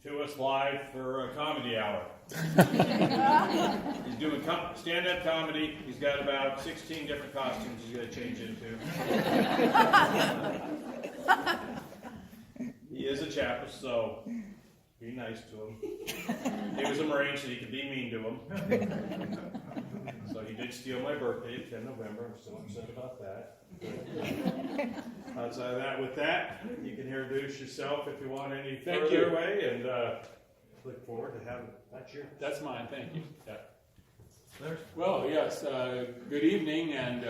to us live for a comedy hour. He's doing stand-up comedy. He's got about 16 different costumes he's going to change into. He is a chappist, so be nice to him. He was a Marine, so you can be mean to him. So he did steal my birthday, 10 November. I'm still upset about that. Outside of that, with that, you can introduce yourself if you want any further away, and look forward to having that year. That's mine, thank you. Yeah. Well, yes, good evening and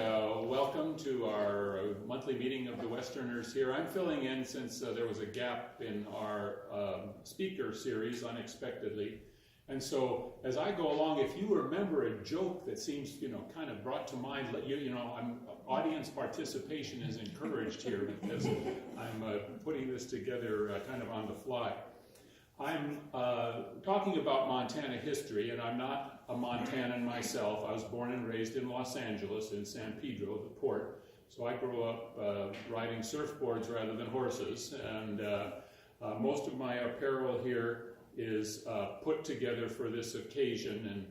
welcome to our monthly meeting of the Westerners here. I'm filling in since there was a gap in our speaker series unexpectedly. And so as I go along, if you remember a joke that seems, kind of brought to mind, audience participation is encouraged here because I'm putting this together kind of on the fly. I'm talking about Montana history, and I'm not a Montanan myself. I was born and raised in Los Angeles, in San Pedro, the port. So I grew up riding surfboards rather than horses, and most of my apparel here is put together for this occasion. And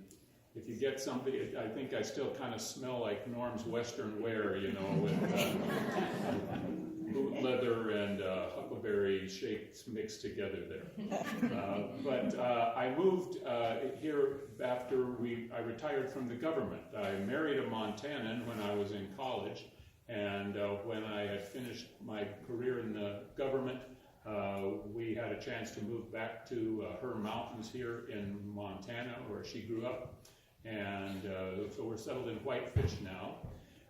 if you get something, I think I still kind of smell like Norm's Western wear, with boot leather and huckleberry shapes mixed together there. But I moved here after I retired from the government. I married a Montanan when I was in college, and when I had finished my career in the government, we had a chance to move back to her mountains here in Montana, where she grew up, and so we're settled in Whitefish now.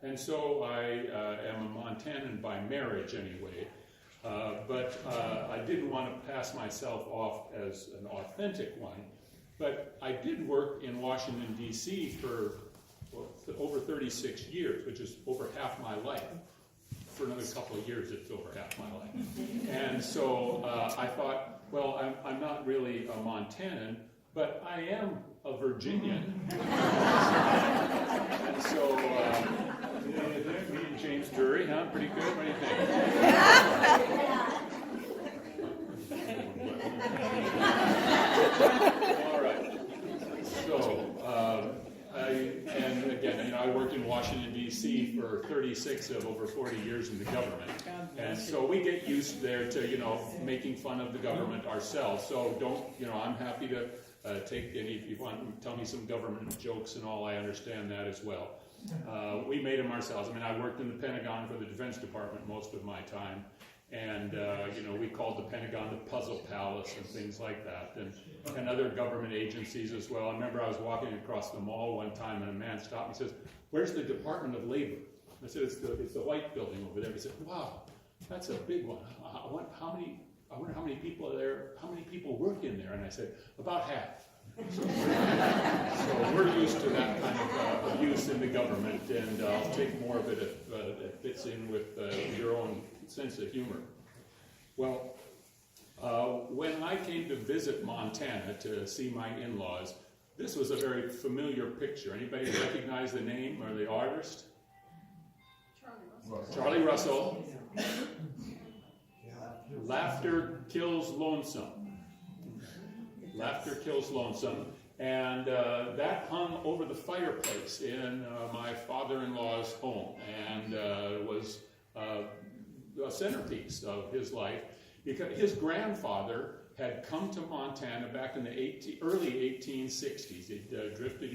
And so I am a Montanan by marriage anyway, but I didn't want to pass myself off as an authentic one. But I did work in Washington, D.C. for over 36 years, which is over half my life. For another couple of years, it's over half my life. And so I thought, well, I'm not really a Montanan, but I am a Virginian. And so, me and James Drury, huh? Pretty good. What do you think? All right. So, and again, I worked in Washington, D.C. for 36 of over 40 years in the government. And so we get used there to, making fun of the government ourselves. So I'm happy to take any, if you want to tell me some government jokes and all, I understand that as well. We made them ourselves. I worked in the Pentagon for the Defense Department most of my time. And, we called the Pentagon the Puzzle Palace and things like that, and other government agencies as well. I remember I was walking across the mall one time, and a man stopped me and says, "Where's the Department of Labor?" I said, it's the white building over there. He said, "Wow, that's a big one. I wonder how many people are there, how many people work in there?" And I said, "About half." So we're used to that kind of abuse in the government, and I'll take more of it if it fits in with your own sense of humor. Well, when I came to visit Montana to see my in-laws, this was a very familiar picture. Anybody recognize the name or the artist? Charlie Russell. Laughter kills lonesome. Laughter kills lonesome. And that hung over the fireplace in my father-in-law's home, and was a centerpiece of his life, because his grandfather had come to Montana back in the early 1860s. He drifted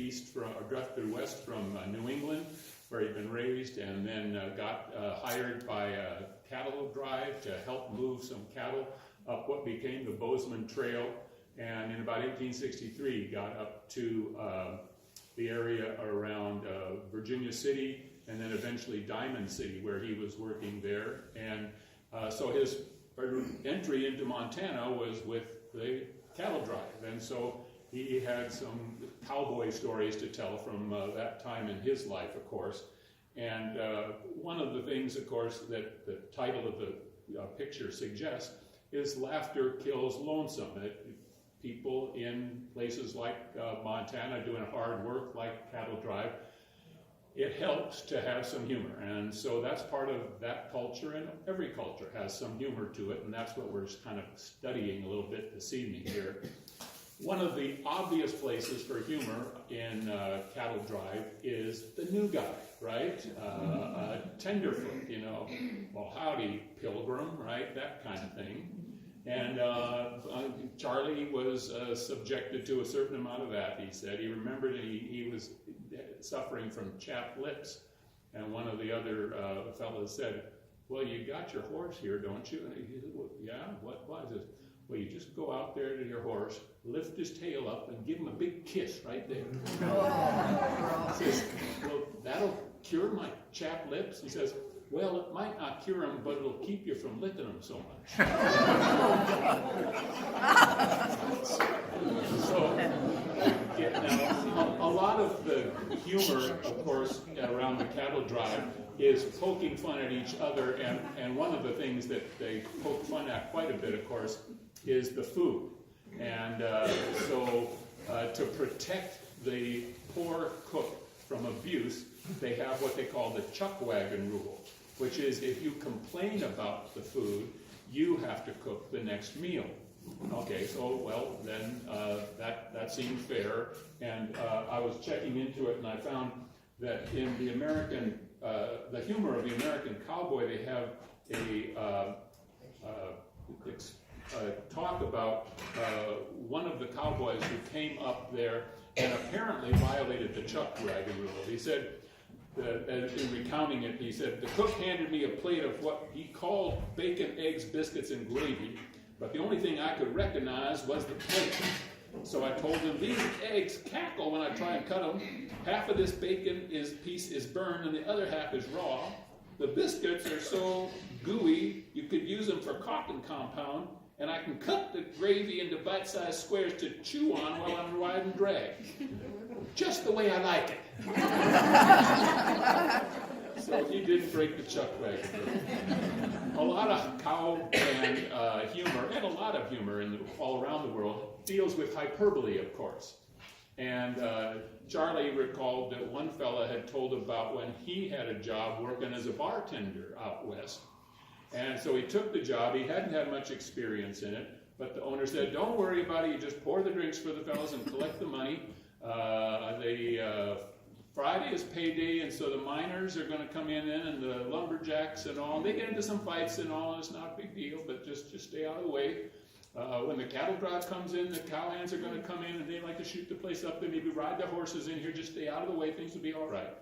west from New England, where he'd been raised, and then got hired by a cattle drive to help move some cattle up what became the Bozeman Trail. And in about 1863, got up to the area around Virginia City, and then eventually Diamond City, where he was working there. And so his entry into Montana was with the cattle drive. And so he had some cowboy stories to tell from that time in his life, of course. And one of the things, of course, that the title of the picture suggests is laughter kills lonesome. People in places like Montana doing hard work like cattle drive it helps to have some humor. And so that's part of that culture, and every culture has some humor to it, and that's what we're kind of studying a little bit this evening here. One of the obvious places for humor in cattle drive is the new guy, right? Tenderfoot, you know, well, howdy, pilgrim, right? That kind of thing. And Charlie was subjected to a certain amount of that, he said. He remembered he was suffering from chapped lips. And one of the other fellows said, well, you got your horse here, don't you? And he said, well, yeah, what was it? Well, you just go out there to your horse, lift his tail up, and give him a big kiss right there. He says, well, that'll cure my chapped lips? He says, well, it might not cure them, but it'll keep you from licking them so much. So, now, a lot of the humor, of course, around the cattle drive is poking fun at each other, and one of the things that they poke fun at quite a bit, of course, is the food. And so to protect the poor cook from abuse, they have what they call the chuck wagon rule, which is if you complain about the food, you have to cook the next meal. Okay, so, well, then that seemed fair, and I was checking into it, and I found that in the American, the humor of the American cowboy, they have a talk about one of the cowboys who came up there and apparently violated the chuck wagon rule. He said, in recounting it, he said, the cook handed me a plate of what he called bacon, eggs, biscuits, and gravy, but the only thing I could recognize was the plate. So I told him, these eggs cackle when I try and cut them. Half of this bacon piece is burned and the other half is raw. The biscuits are so gooey, you could use them for caulking compound, and I can cut the gravy into bite-sized squares to chew on while I'm riding drag. Just the way I like it. So he didn't break the chuck wagon. A lot of cow and humor, and a lot of humor all around the world, deals with hyperbole, of course. And Charlie recalled that one fella had told about when he had a job working as a bartender out west. And so he took the job. He hadn't had much experience in it, but the owner said, don't worry about it. You just pour the drinks for the fellas and collect the money. Friday is payday, and so the miners are going to come in, and the lumberjacks and all. They get into some fights and all, and it's not a big deal, but just stay out of the way. When the cattle drive comes in, the cowhands are going to come in, and they like to shoot the place up. They maybe ride the horses in here. Just stay out of the way. Things will be all right.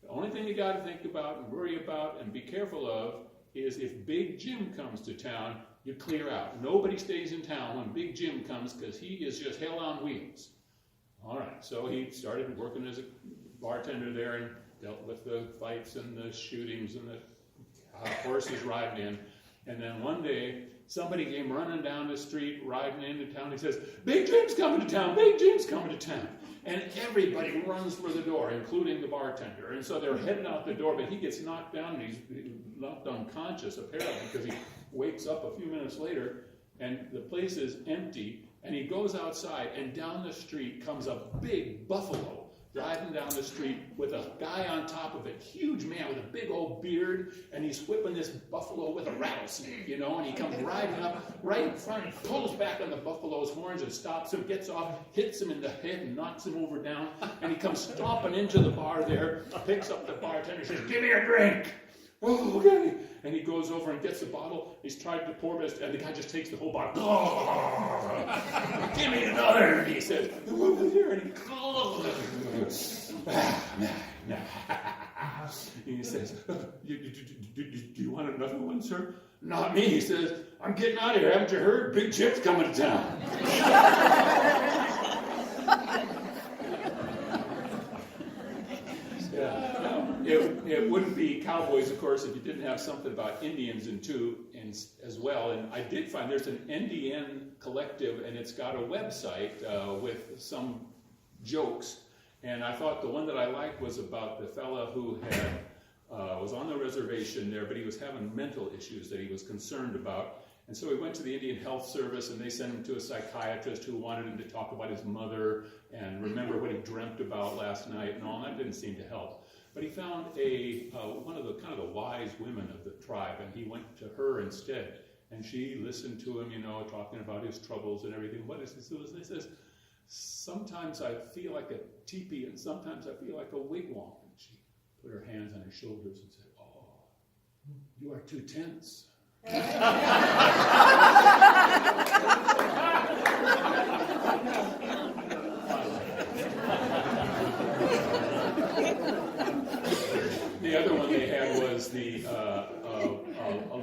The only thing you got to think about and worry about and be careful of is if Big Jim comes to town, you clear out. Nobody stays in town when Big Jim comes because he is just hell on wheels. All right, so he started working as a bartender there and dealt with the fights and the shootings and the horses riding in. And then one day, somebody came running down the street, riding into town. He says, Big Jim's coming to town, Big Jim's coming to town. And everybody runs for the door, including the bartender. And so they're heading out the door, but he gets knocked down, and he's knocked unconscious, apparently, because he wakes up a few minutes later, and the place is empty. And he goes outside, and down the street comes a big buffalo driving down the street with a guy on top of it, huge man with a big old beard, and he's whipping this buffalo with a rattlesnake, you know, and he comes riding up right in front, pulls back on the buffalo's horns and stops him, gets off, hits him in the head and knocks him over down, and he comes stomping into the bar there, picks up the bartender, says, give me a drink. Oh, okay. And he goes over and gets the bottle. He's tried to pour this, and the guy just takes the whole bottle. Oh, give me another. And he says, here. And he says, do you want another one, sir? Not me. He says, I'm getting out of here. Haven't you heard? Big Jim's coming to town. It wouldn't be cowboys, of course, if you didn't have something about Indians as well. And I did find there's an NDN collective, and it's got a website with some jokes. And I thought the one that I liked was about the fella who was on the reservation there, but he was having mental issues that he was concerned about. And so he went to the Indian Health Service, and they sent him to a psychiatrist who wanted him to talk about his mother and remember what he dreamt about last night and all, and that didn't seem to help. But he found one of the kind of the wise women of the tribe, and he went to her instead. And she listened to him, talking about his troubles and everything. What is this? He says, sometimes I feel like a teepee, and sometimes I feel like a wigwam. And she put her hands on his shoulders and said, "Oh, you are too tense." The other one they had was a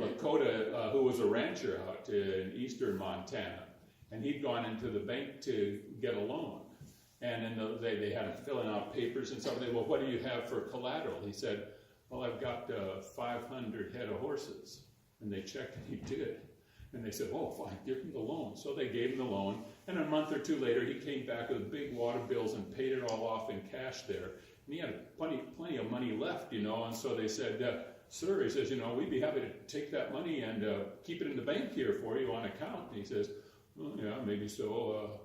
Lakota who was a rancher out in eastern Montana, and he'd gone into the bank to get a loan, and they had him filling out papers and something. Well, what do you have for collateral? He said, "Well, I've got 500 head of horses," and they checked, and he did. And they said, "Oh, fine, give him the loan." So they gave him the loan, and a month or two later, he came back with big water bills and paid it all off in cash there. And he had plenty of money left, and so they said, "Sir," he says, "we'd be happy to take that money and keep it in the bank here for you on account." And he says, "Well, yeah, maybe so.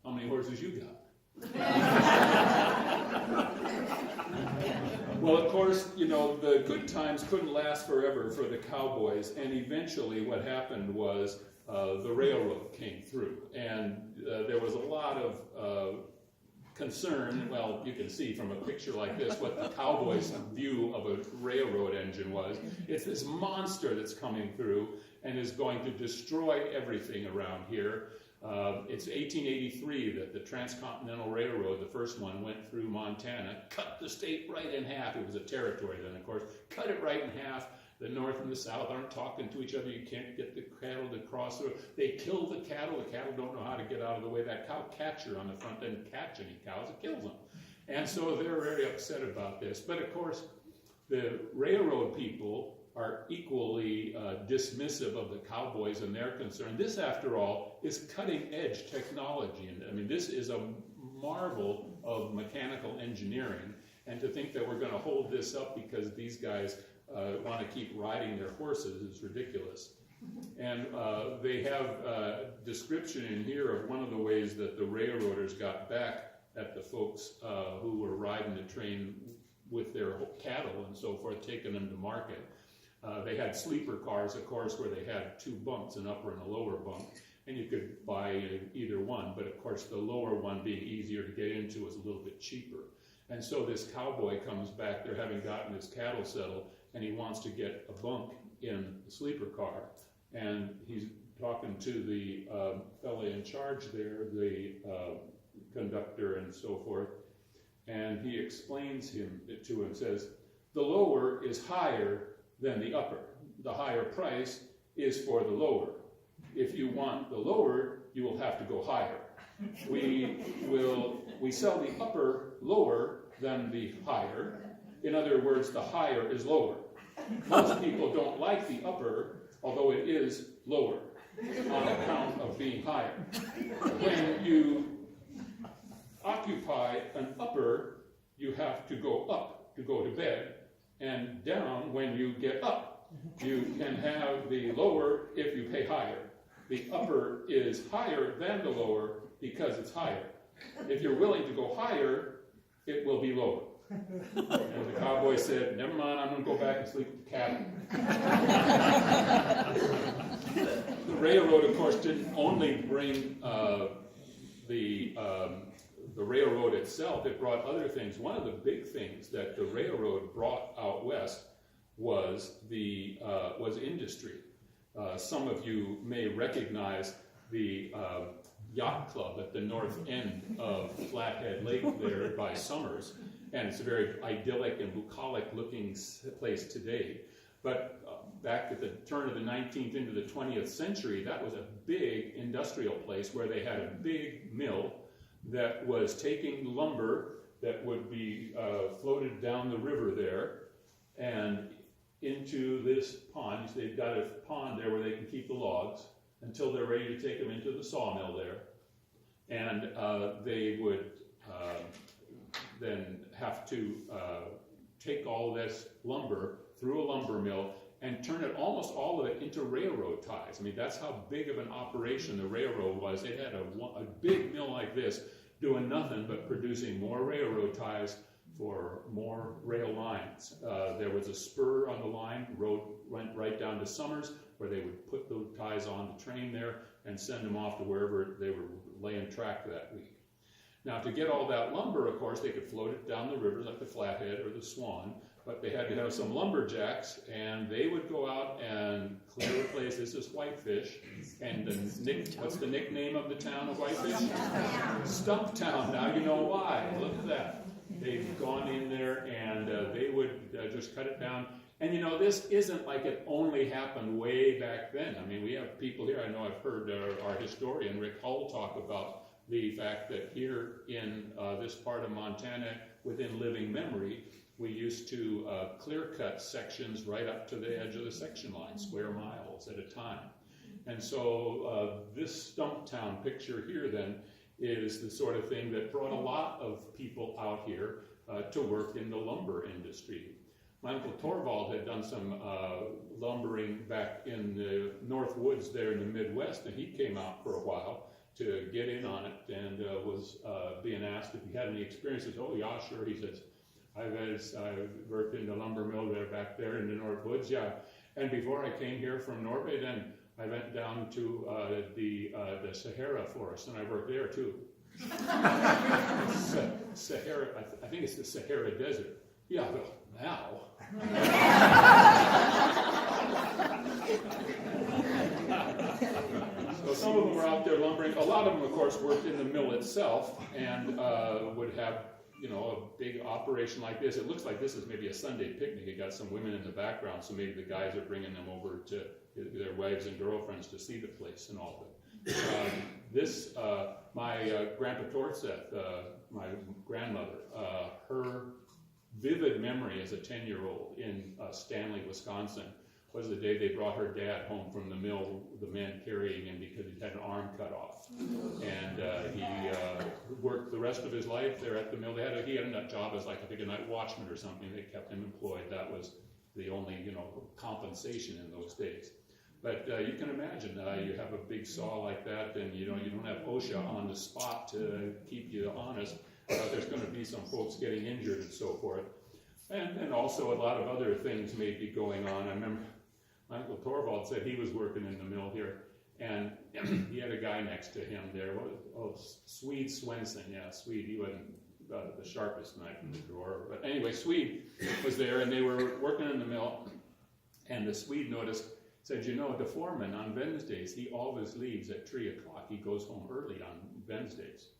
How many horses you got?" Well, of course, the good times couldn't last forever for the cowboys, and eventually what happened was the railroad came through, and there was a lot of concern. Well, you can see from a picture like this what the cowboys' view of a railroad engine was. It's this monster that's coming through and is going to destroy everything around here. It's 1883 that the Transcontinental Railroad, the first one, went through Montana, cut the state right in half. It was a territory then, of course. Cut it right in half. The North and the South aren't talking to each other. You can't get the cattle to cross through. They kill the cattle. The cattle don't know how to get out of the way. That cow catcher on the front doesn't catch any cows. It kills them. And so they're very upset about this. But, of course, the railroad people are equally dismissive of the cowboys and their concern. This, after all, is cutting-edge technology. And I mean, this is a marvel of mechanical engineering. And to think that we're going to hold this up because these guys want to keep riding their horses is ridiculous. And they have a description in here of one of the ways that the railroaders got back at the folks who were riding the train with their cattle and so forth, taking them to market. They had sleeper cars, of course, where they had two bunks, an upper and a lower bunk, and you could buy either one, but of course the lower one being easier to get into was a little bit cheaper. And so this cowboy comes back there having gotten his cattle settled, and he wants to get a bunk in the sleeper car. And he's talking to the fellow in charge there, the conductor and so forth, and he explains to him, says, "The lower is higher than the upper. The higher price is for the lower. If you want the lower, you will have to go higher. We sell the upper lower than the higher. In other words, the higher is lower. Most people don't like the upper, although it is lower on account of being higher. When you occupy an upper, you have to go up to go to bed, and down when you get up. You can have the lower if you pay higher. The upper is higher than the lower because it's higher. If you're willing to go higher, it will be lower." And the cowboy said, "Never mind, I'm going to go back and sleep with the cattle." The railroad, of course, didn't only bring the railroad itself, it brought other things. One of the big things that the railroad brought out west was industry. Some of you may recognize the yacht club at the north end of Flathead Lake there by Summers, and it's a very idyllic and bucolic looking place today. But back at the turn of the 19th into the 20th century, that was a big industrial place where they had a big mill that was taking lumber that would be floated down the river there and into this pond. So they've got a pond there where they can keep the logs until they're ready to take them into the sawmill there. And they would then have to take all this lumber through a lumber mill and turn it, almost all of it, into railroad ties. I mean, that's how big of an operation the railroad was. It had a big mill like this doing nothing but producing more railroad ties for more rail lines. There was a spur on the line, road went right down to Summers, where they would put the ties on the train there and send them off to wherever they were laying track that week. Now, to get all that lumber, of course, they could float it down the river like the Flathead or the Swan, but they had to have some lumberjacks, and they would go out and clear the place. This is Whitefish, and what's the nickname of the town of Whitefish? Stumptown. Now you know why. Look at that. They've gone in there, and they would just cut it down. And you know, this isn't like it only happened way back then. I mean, we have people here. I know I've heard our historian, Rick Hull, talk about the fact that here in this part of Montana, within living memory, we used to clear cut sections right up to the edge of the section line, square miles at a time. And so this Stumptown picture here then is the sort of thing that brought a lot of people out here to work in the lumber industry. My Uncle Torvald had done some lumbering back in the North Woods there in the Midwest, and he came out for a while to get in on it, and was being asked if he had any experiences. Oh yeah, sure, he says, I worked in the lumber mill there back there in the North Woods, yeah. And before I came here from Norway, then I went down to the Sahara forest, and I worked there too. Sahara, I think it's the Sahara Desert. Yeah, well, now. So some of them were out there lumbering. A lot of them, of course, worked in the mill itself and would have, you know, a big operation like this. It looks like this is maybe a Sunday picnic. You got some women in the background, so maybe the guys are bringing them over to their wives and girlfriends to see the place and all that. My Grandpa Torseth, my grandmother, her vivid memory as a 10-year-old in Stanley, Wisconsin, was the day they brought her dad home from the mill, the men carrying him because he had an arm cut off. And he worked the rest of his life there at the mill. He had a job as like, I think, a night watchman or something. They kept him employed. That was the only, you know, compensation in those days. But you can imagine, you have a big saw like that, and you don't have OSHA on the spot to keep you honest. There's going to be some folks getting injured and so forth. And also a lot of other things may be going on. I remember my Uncle Torvald said he was working in the mill here, and he had a guy next to him there. Swede Swenson. Yeah, Swede. He wasn't the sharpest knife in the drawer. But anyway, Swede was there, and they were working in the mill, and the Swede said, you know, the foreman on Wednesdays, he always leaves at 3 o'clock. He goes home early on Wednesdays.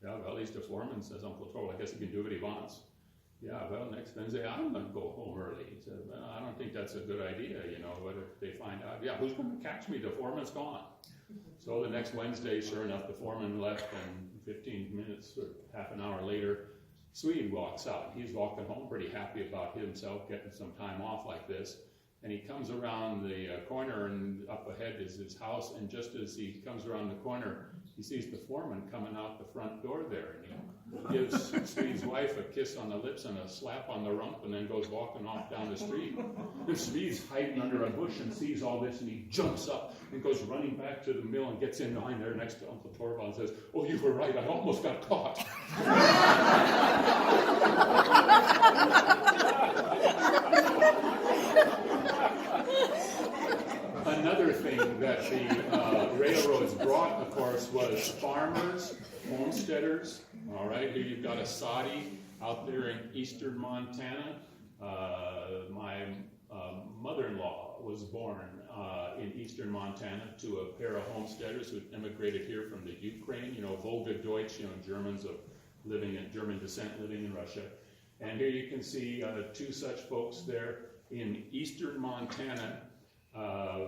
Yeah, well, he's the foreman, says Uncle Torvald. I guess he can do what he wants. Yeah, well, next Wednesday, I'm going to go home early. He said, well, I don't think that's a good idea, you know, but if they find out, yeah, who's going to catch me? The foreman's gone. So the next Wednesday, sure enough, the foreman left, and 15 minutes or half an hour later, Swede walks out. He's walking home pretty happy about himself, getting some time off like this. And he comes around the corner, and up ahead is his house, and just as he comes around the corner, he sees the foreman coming out the front door there, and he gives Swede's wife a kiss on the lips and a slap on the rump, and then goes walking off down the street. And Swede's hiding under a bush and sees all this, and he jumps up and goes running back to the mill and gets in behind there next to Uncle Torvald and says, oh, you were right, I almost got caught. Another thing that the railroads brought, of course, was farmers, homesteaders. All right, here you've got a Saudi out there in eastern Montana. My mother-in-law was born in eastern Montana to a pair of homesteaders who immigrated here from the Ukraine. You know, Volga Deutsch, you know, Germans of German descent living in Russia. And here you can see two such folks there in eastern Montana.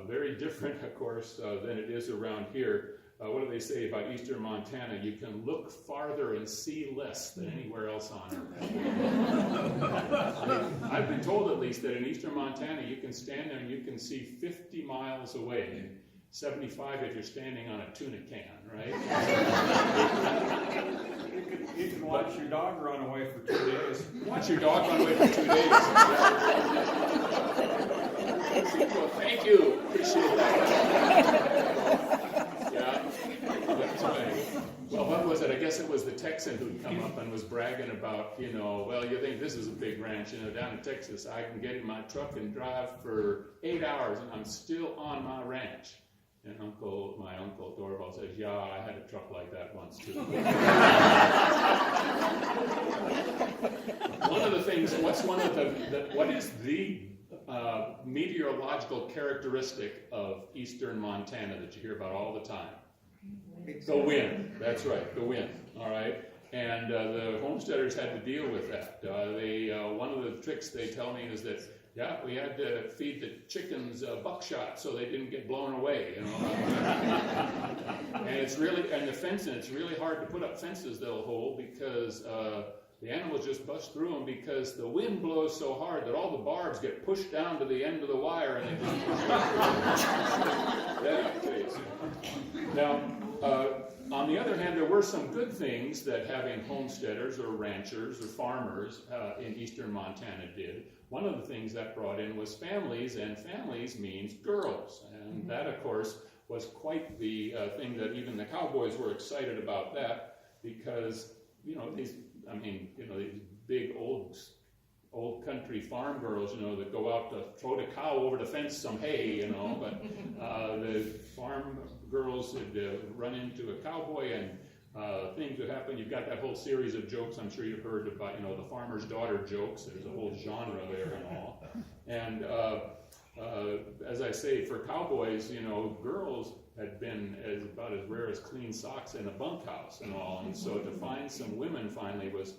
Very different, of course, than it is around here. What do they say about eastern Montana? You can look farther and see less than anywhere else on Earth. I've been told, at least, that in eastern Montana, you can stand there and you can see 50 miles away, 75 if you're standing on a tuna can, right? You can watch your dog run away for 2 days. Watch your dog run away for 2 days. Well, thank you. Appreciate that. Yeah. Well, what was it? I guess it was the Texan who'd come up and was bragging about, well, you think this is a big ranch, down in Texas, I can get in my truck and drive for 8 hours and I'm still on my ranch. And my uncle Dorval says, yeah, I had a truck like that once too. One of the things, what is the meteorological characteristic of eastern Montana that you hear about all the time? The wind. That's right, the wind. All right. And the homesteaders had to deal with that. One of the tricks they tell me is that, yeah, we had to feed the chickens buckshot so they didn't get blown away. And it's really hard to put up fences they'll hold because the animals just bust through them because the wind blows so hard that all the barbs get pushed down to the end of the wire and they just push yeah. Now, on the other hand, there were some good things that having homesteaders or ranchers or farmers in eastern Montana did. One of the things that brought in was families, and families means girls. And that, of course, was quite the thing that even the cowboys were excited about that because, these big old country farm girls, that go out to throw the cow over the fence some hay, but the farm girls would run into a cowboy and things would happen. You've got that whole series of jokes I'm sure you've heard about, the farmer's daughter jokes. There's a whole genre there and all. And as I say, for cowboys, girls had been about as rare as clean socks in a bunkhouse and all. And so to find some women finally was,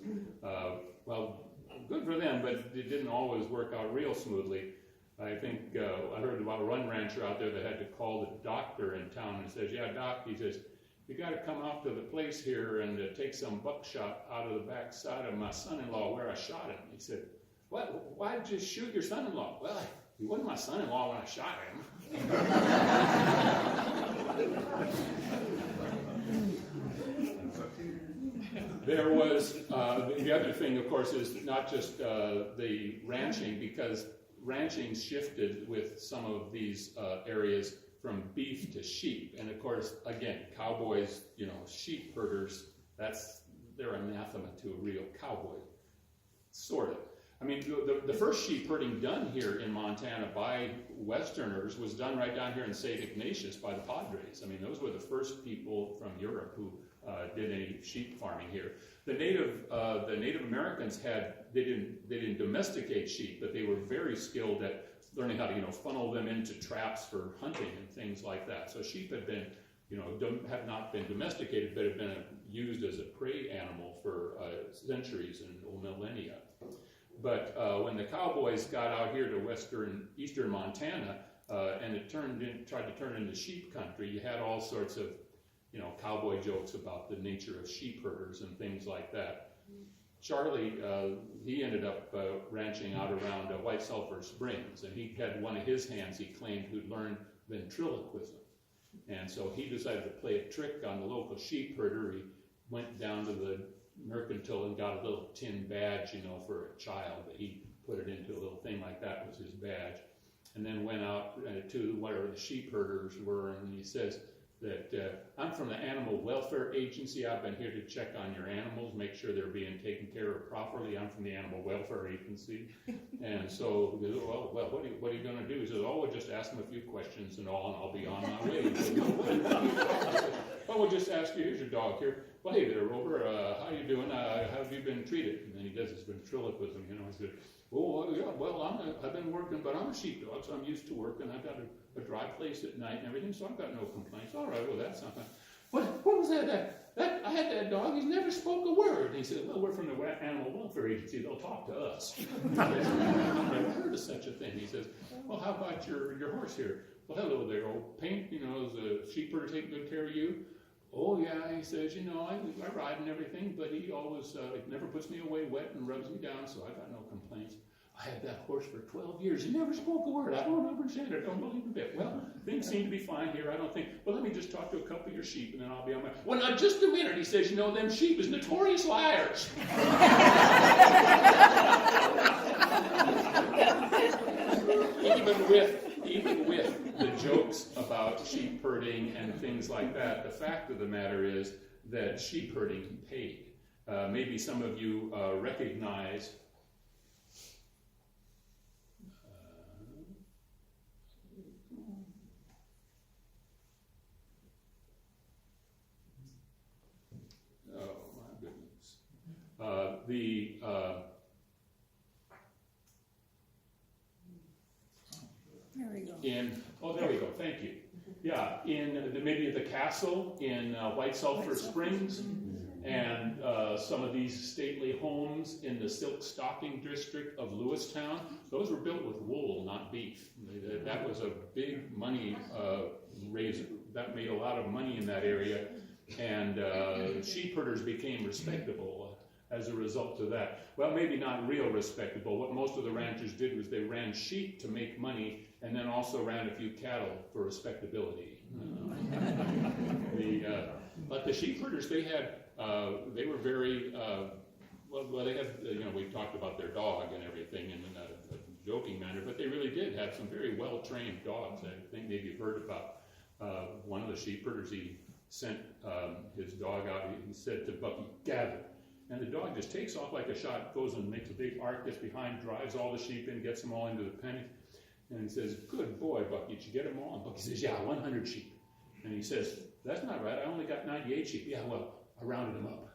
good for them, but it didn't always work out real smoothly. I think I heard about one rancher out there that had to call the doctor in town and says, yeah, doc, he says, you got to come out to the place here and take some buckshot out of the back side of my son-in-law where I shot him. He said, what? Why did you shoot your son-in-law? Well, he wasn't my son-in-law when I shot him. There was, the other thing, of course, is not just the ranching, because ranching shifted with some of these areas from beef to sheep. And of course, again, cowboys, sheep herders, they're anathema to a real cowboy, sort of. I mean, the first sheep herding done here in Montana by Westerners was done right down here in St. Ignatius by the Padres. I mean, those were the first people from Europe who did any sheep farming here. The Native Americans they didn't domesticate sheep, but they were very skilled at learning how to funnel them into traps for hunting and things like that. So sheep had been have not been domesticated, but had been used as a prey animal for centuries and millennia. But when the cowboys got out here to eastern Montana, and it tried to turn into sheep country, you had all sorts of cowboy jokes about the nature of sheep herders and things like that. Charlie, he ended up ranching out around White Sulphur Springs, and he had one of his hands, he claimed, who'd learned ventriloquism. And so he decided to play a trick on the local sheep herder. He went down to the mercantile and got a little tin badge, for a child. He put it into a little thing like that was his badge. And then went out to whatever the sheep herders were, and he says that I'm from the Animal Welfare Agency. I've been here to check on your animals, make sure they're being taken care of properly. I'm from the Animal Welfare Agency. And so he goes, well, what are you going to do? He says, we'll just ask them a few questions and all, and I'll be on my way. He says, we'll just ask you, here's your dog here. Well, hey there, Rover, how you doing? How have you been treated? And then he does his ventriloquism, He said, I've been working, but I'm a sheepdog, so I'm used to working. I've got a dry place at night and everything, so I've got no complaints. All right, well, that's something. What was that? I had that dog. He's never spoke a word. And he said, well, we're from the Animal Welfare Agency. They'll talk to us. I've never heard of such a thing. He says, well, how about your horse here? Well, hello there, old Paint. Is the sheep herder taking good care of you? Oh, yeah, he says, I ride and everything, but he always never puts me away wet and rubs me down, so I got no complaints. I had that horse for 12 years. He never spoke a word. I don't understand it. I don't believe a bit. Well, things seem to be fine here. I don't think. Well, let me just talk to a couple of your sheep, and then I'll be on my... Well, now, just a minute. He says, them sheep is notorious liars. even with the jokes about sheep herding and things like that, the fact of the matter is that sheep herding paid. Maybe some of you recognize There we go. there we go, thank you. Yeah, maybe the castle in White Sulphur Springs, and some of these stately homes in the silk stocking district of Lewistown. Those were built with wool, not beef. That was a big money raiser. That made a lot of money in that area, and sheep herders became respectable as a result of that. Well, maybe not real respectable. What most of the ranchers did was they ran sheep to make money, and then also ran a few cattle for respectability. But the sheep herders, they were very, well, they had, we talked about their dog and everything in a joking manner, but they really did have some very well-trained dogs. I think maybe you've heard about one of the sheep herders. He sent his dog out. He said to Bucky, "Gather." And the dog just takes off like a shot, goes and makes a big arc, gets behind, drives all the sheep in, gets them all into the pen. And he says, "Good boy, Bucky, did you get them all?" And Bucky says, "Yeah, 100 sheep. And he says, "That's not right, I only got 98 sheep. "Yeah, well, I rounded them up."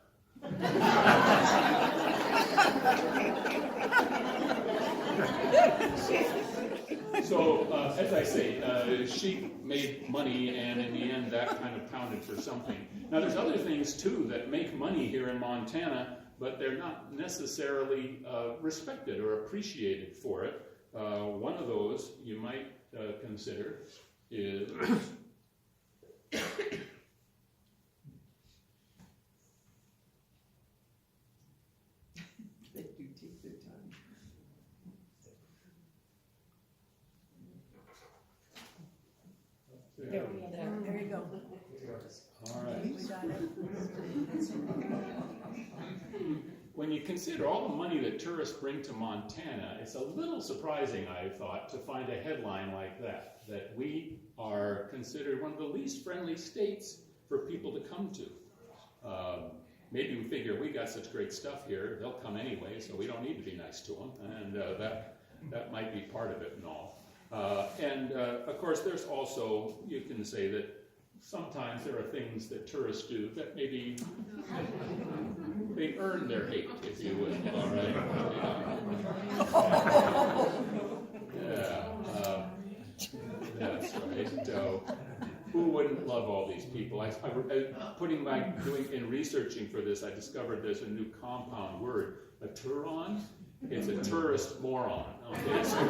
So as I say, sheep made money, and in the end, that kind of counted for something. Now, there's other things, too, that make money here in Montana, but they're not necessarily respected or appreciated for it. One of those you might consider is There you go. all right. We got it. When you consider all the money that tourists bring to Montana, it's a little surprising, I thought, to find a headline like that we are considered one of the least friendly states for people to come to. Maybe we figure we got such great stuff here, they'll come anyway, so we don't need to be nice to them, and that might be part of it and all. Of course, there's also, you can say that sometimes there are things that tourists do that maybe they earn their hate, if you will. All right. That's right. Who wouldn't love all these people? In researching for this, I discovered there's a new compound word, a Turon. It's a tourist moron. Okay, so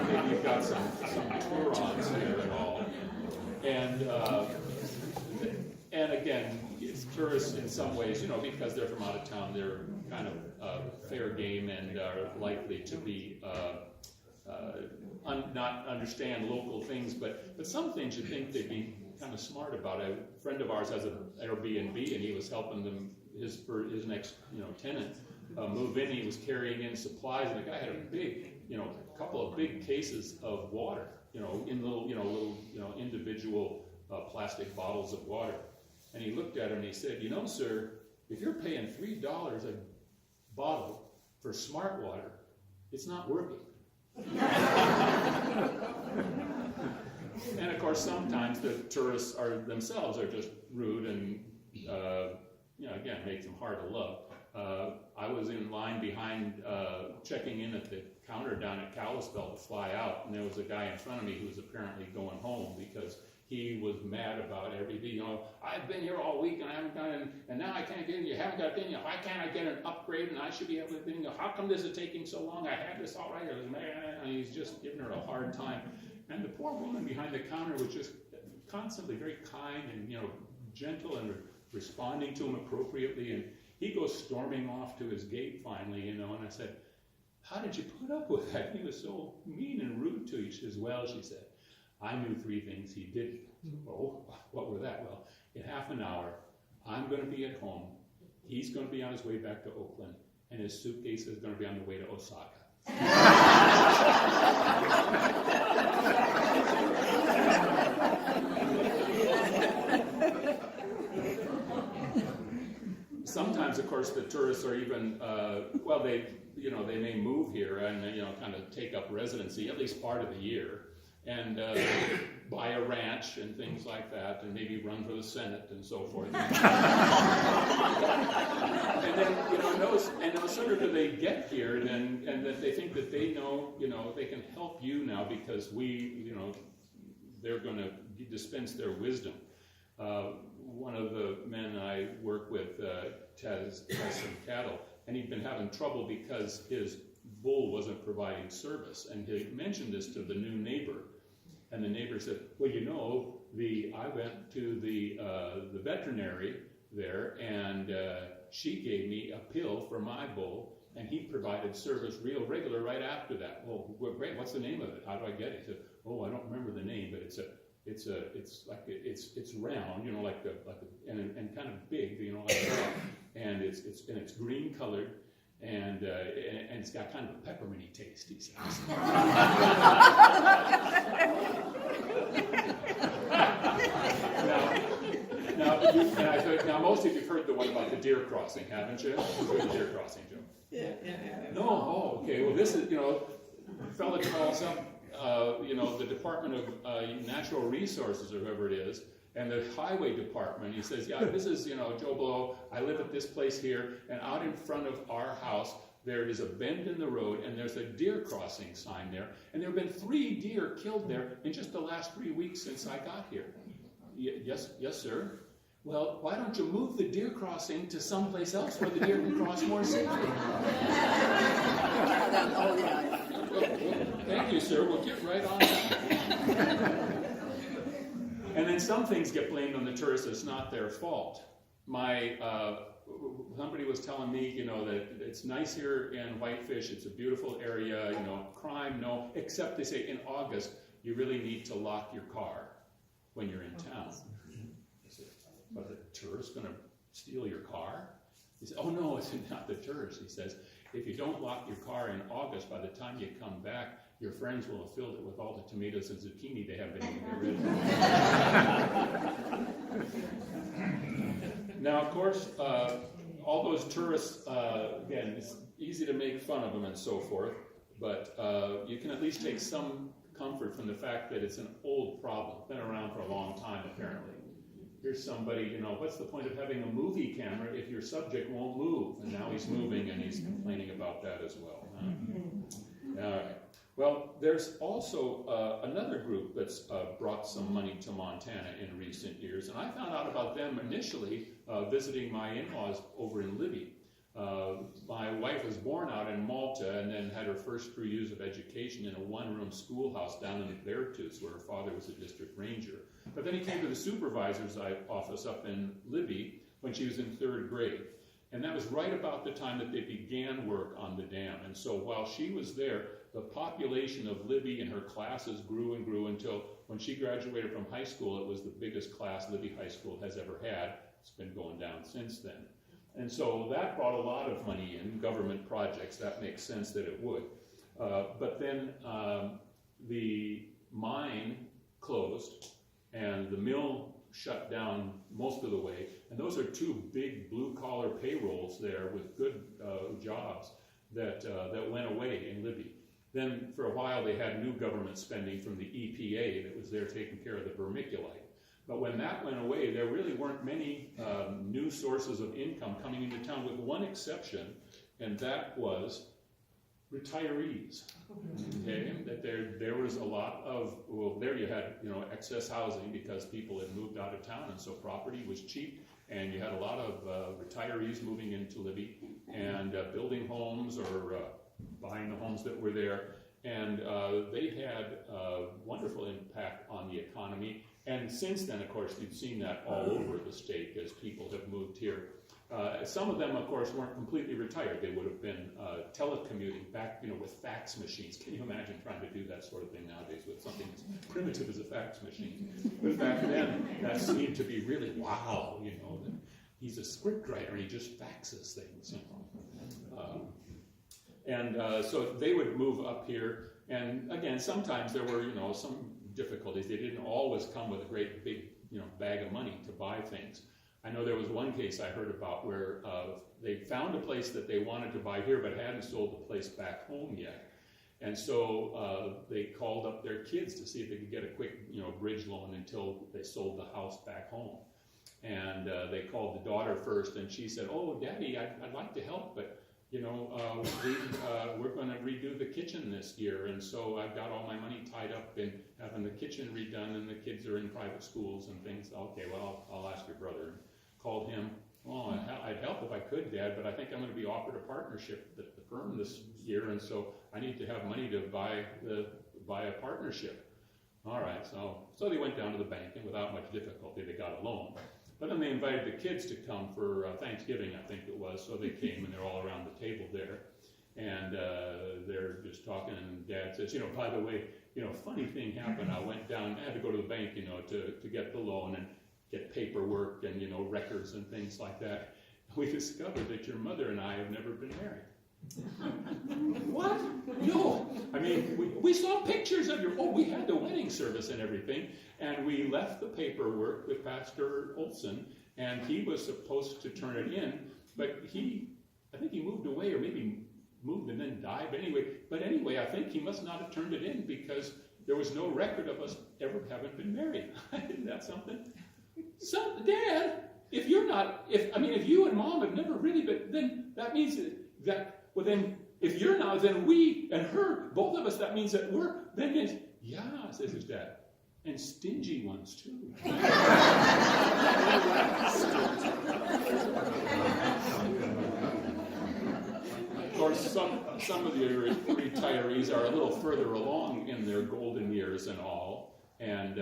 maybe you've got some Turons there at all. And again, it's tourists in some ways, because they're from out of town, they're kind of fair game and are likely to be not understand local things, but some things you think they'd be kind of smart about. A friend of ours has an Airbnb, and he was helping them his next tenant move in. He was carrying in supplies, and the guy had a big, couple of big cases of water, in little individual plastic bottles of water. And he looked at him and he said, "Sir, if you're paying $3 a bottle for smart water, it's not working." And of course, sometimes the tourists themselves are just rude and, again, makes them hard to love. I was in line behind, checking in at the counter down at Kalispell to fly out, and there was a guy in front of me who was apparently going home because he was mad about everything. "I've been here all week and I haven't done it, and now I can't get in. You haven't got it in. Why can't I get an upgrade? And I should be able to get in. How come this is taking so long? I had this all right." And he's just giving her a hard time. And the poor woman behind the counter was just constantly very kind and gentle and responding to him appropriately. And he goes storming off to his gate finally, and I said, "How did you put up with that? He was so mean and rude to you." She says, "Well," she said, "I knew 3 things he didn't." "Oh, what were that?" "Well, in half an hour, I'm going to be at home. He's going to be on his way back to Oakland, and his suitcase is going to be on the way to Osaka." Sometimes, of course, the tourists are even, they may move here and, kind of take up residency at least part of the year and buy a ranch and things like that and maybe run for the Senate and so forth. And then, no sooner do they get here and that they think that they know, they can help you now because they're going to dispense their wisdom. One of the men I work with has some cattle, and he'd been having trouble because his bull wasn't providing service. And he mentioned this to the new neighbor, and the neighbor said, "Well, I went to the veterinary there, and she gave me a pill for my bull, and he provided service real regular right after that." "Well, great. What's the name of it? How do I get it?" He said, "Oh, I don't remember the name, but it's round, and kind of big, like that, and it's green colored, and it's got kind of a pepperminty taste," he says. Now, most of you've heard the one about the deer crossing, haven't you? You've heard the deer crossing, Joe? Yeah. No. Oh, okay. Well, this is fella calls up. The Department of Natural Resources or whoever it is, and the Highway Department. He says, "Yeah, this is, Joe Blow. I live at this place here, and out in front of our house, there is a bend in the road, and there's a deer crossing sign there, and there have been 3 deer killed there in just the last 3 weeks since I got here." Yes, sir. "Well, why don't you move the deer crossing to someplace else where the deer can cross more safely?" Thank you, sir. We'll get right on that. And then some things get blamed on the tourists. It's not their fault. Somebody was telling me, that it's nice here in Whitefish. It's a beautiful area. Crime, no. Except they say in August, you really need to lock your car when you're in town. I said, "But the tourist going to steal your car?" He said, "Oh, no, it's not the tourist." He says, "If you don't lock your car in August, by the time you come back, your friends will have filled it with all the tomatoes and zucchini they haven't been able to get rid of." Now, of course, all those tourists, again, it's easy to make fun of them and so forth, but you can at least take some comfort from the fact that it's an old problem. It's been around for a long time, apparently. Here's somebody, what's the point of having a movie camera if your subject won't move? And now he's moving and he's complaining about that as well. All right. Well, there's also another group that's brought some money to Montana in recent years, and I found out about them initially visiting my in-laws over in Libby. My wife was born out in Malta and then had her first 3 years of education in a one-room schoolhouse down in the Beartooth, where her father was a district ranger. But then he came to the supervisor's office up in Libby when she was in 3rd grade. And that was right about the time that they began work on the dam. And so while she was there, the population of Libby and her classes grew and grew until when she graduated from high school, it was the biggest class Libby High School has ever had. It's been going down since then. And so that brought a lot of money in, government projects. That makes sense that it would. But then the mine closed and the mill shut down most of the way. And those are 2 big blue-collar payrolls there with good jobs that went away in Libby. Then for a while they had new government spending from the EPA that was there taking care of the vermiculite. But when that went away, there really weren't many new sources of income coming into town, with one exception, and that was retirees. Okay, that there was a lot of, well, there you had excess housing because people had moved out of town, and so property was cheap, and you had a lot of retirees moving into Libby and building homes or buying the homes that were there, and they had a wonderful impact on the economy. And since then, of course, you've seen that all over the state as people have moved here. Some of them, of course, weren't completely retired. They would have been telecommuting back, with fax machines. Can you imagine trying to do that sort of thing nowadays with something as primitive as a fax machine? But back then, that seemed to be really wow, that he's a scriptwriter and he just faxes things. And so they would move up here, and again, sometimes there were, some difficulties. They didn't always come with a great big, bag of money to buy things. I know there was one case I heard about where they found a place that they wanted to buy here, but hadn't sold the place back home yet. And so they called up their kids to see if they could get a quick, bridge loan until they sold the house back home. And they called the daughter first, and she said, "Oh, Daddy, I'd like to help, but we're going to redo the kitchen this year, and so I've got all my money tied up in having the kitchen redone, and the kids are in private schools and things." "Okay, well, I'll ask your brother." Called him. "Oh, I'd help if I could, Dad, but I think I'm going to be offered a partnership at the firm this year, and so I need to have money to buy a partnership." All right, so they went down to the bank, and without much difficulty, they got a loan. But then they invited the kids to come for Thanksgiving, I think it was. So they came, and they're all around the table there, and they're just talking. And Dad says, "By the way, funny thing happened. I went down. I had to go to the bank, to get the loan and get paperwork and records and things like that. We discovered that your mother and I have never been married." "What? No. I mean, we saw pictures of we had the wedding service and everything, and we left the paperwork with Pastor Olson, and he was supposed to turn it in, but I think he moved away, or maybe moved and then died, but anyway, I think he must not have turned it in because there was no record of us ever having been married." Isn't that something? "So, Dad, if you and Mom have never really been, then that means that well, then, if you're not, then we and her, both of us, that means that then it's," "Yeah," says his dad, "and stingy ones, too." Of course, some of the retirees are a little further along in their golden years and all, and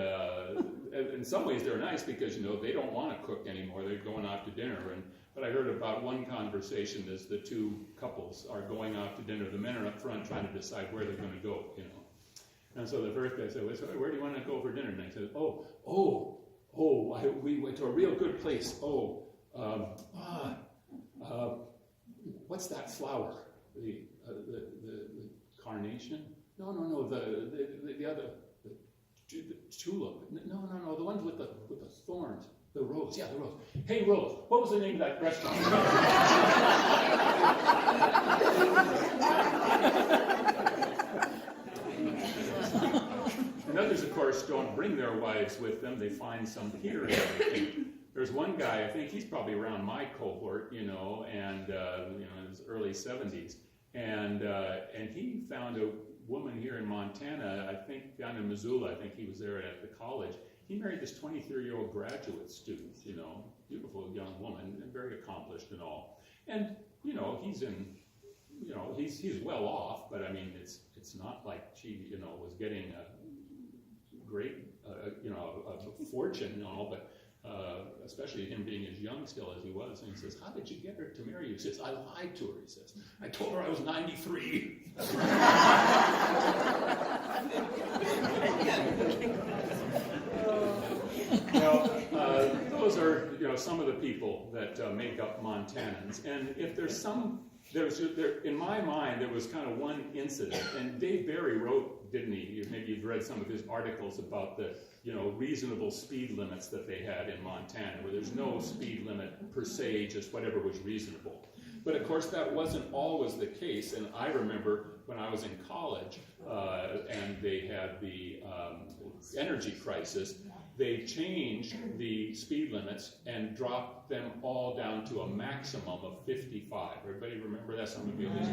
in some ways they're nice because, they don't want to cook anymore. They're going out to dinner. But I heard about one conversation as the two couples are going out to dinner. The men are up front trying to decide where they're going to go, And so the first guy said, "Well, so where do you want to go for dinner?" And I said, we went to a real good place. What's that flower? The carnation? No, the other, the tulip. No, the ones with the thorns. The rose, yeah, the rose. Hey, Rose, what was the name of that restaurant? And others, of course, don't bring their wives with them. They find some here and everything. There's one guy, I think he's probably around my cohort, and in his early 70s, and he found a woman here in Montana, I think down in Missoula. I think he was there at the college. He married this 23-year-old graduate student, beautiful young woman, and very accomplished and all. And, he's in, he's well off, but I mean, it's not like she, was getting a great, a fortune and all, but especially him being as young still as he was. And he says, "How did you get her to marry you?" He says, "I lied to her," he says. "I told her I was 93. Those are some of the people that make up Montanans. And if there's in my mind, there was kind of one incident, and Dave Barry wrote, didn't he? Maybe you've read some of his articles about the reasonable speed limits that they had in Montana, where there's no speed limit per se, just whatever was reasonable. But of course, that wasn't always the case. And I remember when I was in college, and they had the energy crisis, they changed the speed limits and dropped them all down to a maximum of 55. Everybody remember that? Some of you at least